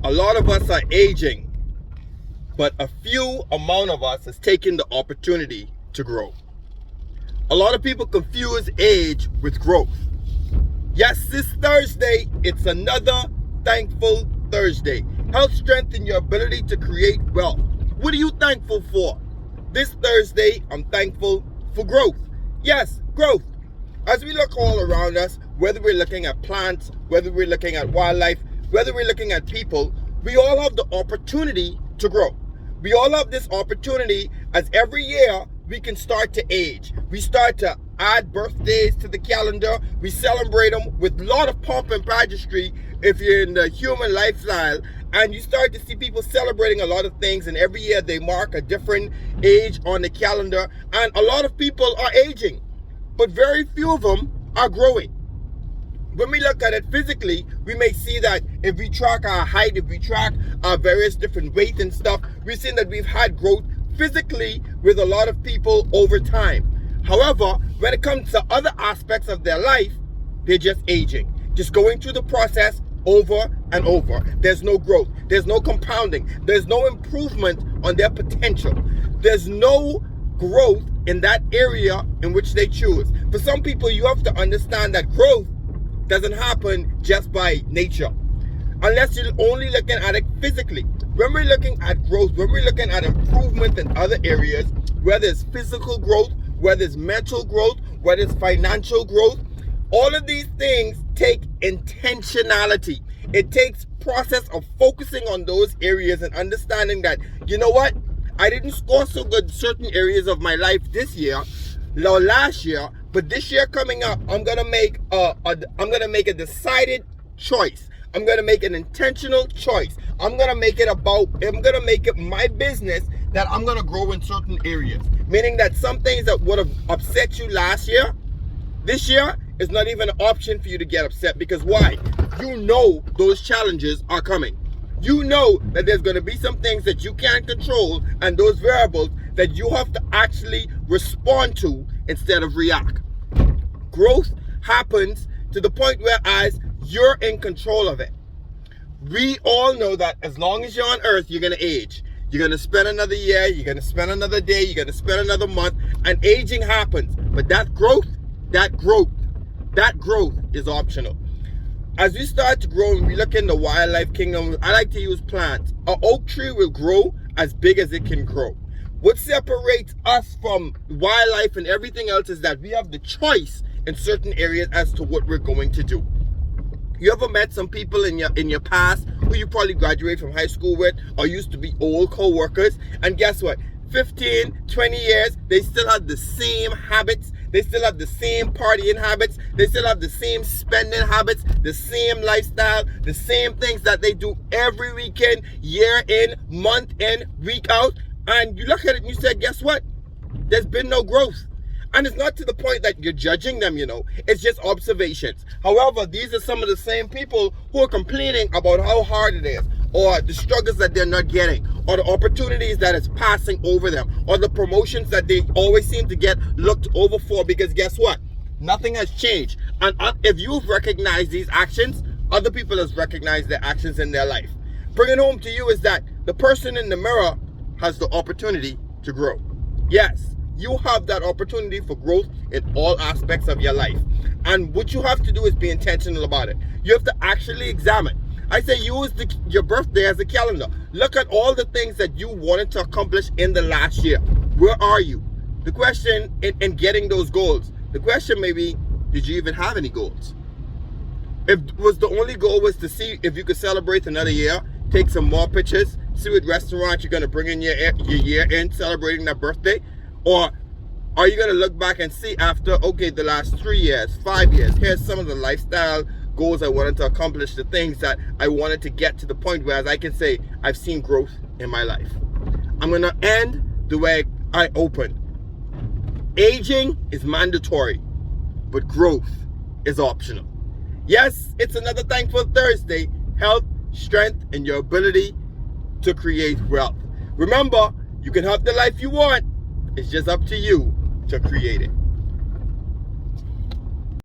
A lot of us are aging, but a few amount of us has taken the opportunity to grow. A lot of people confuse age with growth. Yes, this Thursday, it's another thankful Thursday. Health, strength, and your ability to create wealth. What are you thankful for? This Thursday, I'm thankful for growth. Yes, growth. As we look all around us, whether we're looking at plants, whether we're looking at wildlife, whether we're looking at people, we all have the opportunity to grow. We all have this opportunity as every year we can start to age. We start to add birthdays to the calendar. We celebrate them with a lot of pomp and pageantry if you're in the human lifestyle. And you start to see people celebrating a lot of things, and every year they mark a different age on the calendar. And a lot of people are aging, but very few of them are growing. When we look at it physically, we may see that if we track our height, if we track our various different weight and stuff, we've seen that we've had growth physically with a lot of people over time. However, when it comes to other aspects of their life, they're just aging, just going through the process over and over. There's no growth. There's no compounding. There's no improvement on their potential. There's no growth in that area in which they choose. For some people, you have to understand that growth doesn't happen just by nature, unless you're only looking at it physically. When we're looking at growth, when we're looking at improvement in other areas, whether it's physical growth, whether it's mental growth, whether it's financial growth, all of these things take intentionality. It takes process of focusing on those areas and understanding that, you know what, I didn't score so good in certain areas of my life this year, or last year, but this year coming up, I'm gonna make a decided choice. I'm gonna make an intentional choice. I'm gonna make it my business that I'm gonna grow in certain areas. Meaning that some things that would have upset you last year, this year is not even an option for you to get upset. Because why? You know those challenges are coming. You know that there's going to be some things that you can't control, and those variables that you have to actually respond to instead of react. Growth happens to the point where as you're in control of it. We all know that as long as you're on earth, you're going to age. You're going to spend another year, you're going to spend another day, you're going to spend another month, and aging happens. But that growth is optional. As we start to grow and we look in the wildlife kingdom, I like to use plants. An oak tree will grow as big as it can grow. What separates us from wildlife and everything else is that we have the choice in certain areas as to what we're going to do. You ever met some people in your past who you probably graduated from high school with or used to be old co-workers, and guess what? 15, 20 years, they still have the same habits. They still have the same partying habits. They still have the same spending habits, the same lifestyle, the same things that they do every weekend, year in, month in, week out. And you look at it and you say, guess what? There's been no growth. And it's not to the point that you're judging them, it's just observations. However, these are some of the same people who are complaining about how hard it is, or the struggles that they're not getting, or the opportunities that is passing over them, or the promotions that they always seem to get looked over for, because guess what? Nothing has changed. And if you've recognized these actions, other people have recognized their actions in their life. Bringing home to you is that the person in the mirror has the opportunity to grow. Yes, you have that opportunity for growth in all aspects of your life. And what you have to do is be intentional about it. You have to actually examine. I say use your birthday as a calendar. Look at all the things that you wanted to accomplish in the last year. Where are you? The question in getting those goals, the question may be, did you even have any goals? If the only goal was to see if you could celebrate another year, take some more pictures, see what restaurant you're going to bring in your year in celebrating that birthday, or are you going to look back and see after, okay, the last 3 years, 5 years, here's some of the lifestyle goals I wanted to accomplish, the things that I wanted to get to the point where, as I can say, I've seen growth in my life. I'm going to end the way I opened. Aging is mandatory, but growth is optional. Yes, it's another Thankful Thursday. Health, strength, and your ability to create wealth. Remember, you can have the life you want. It's just up to you to create it.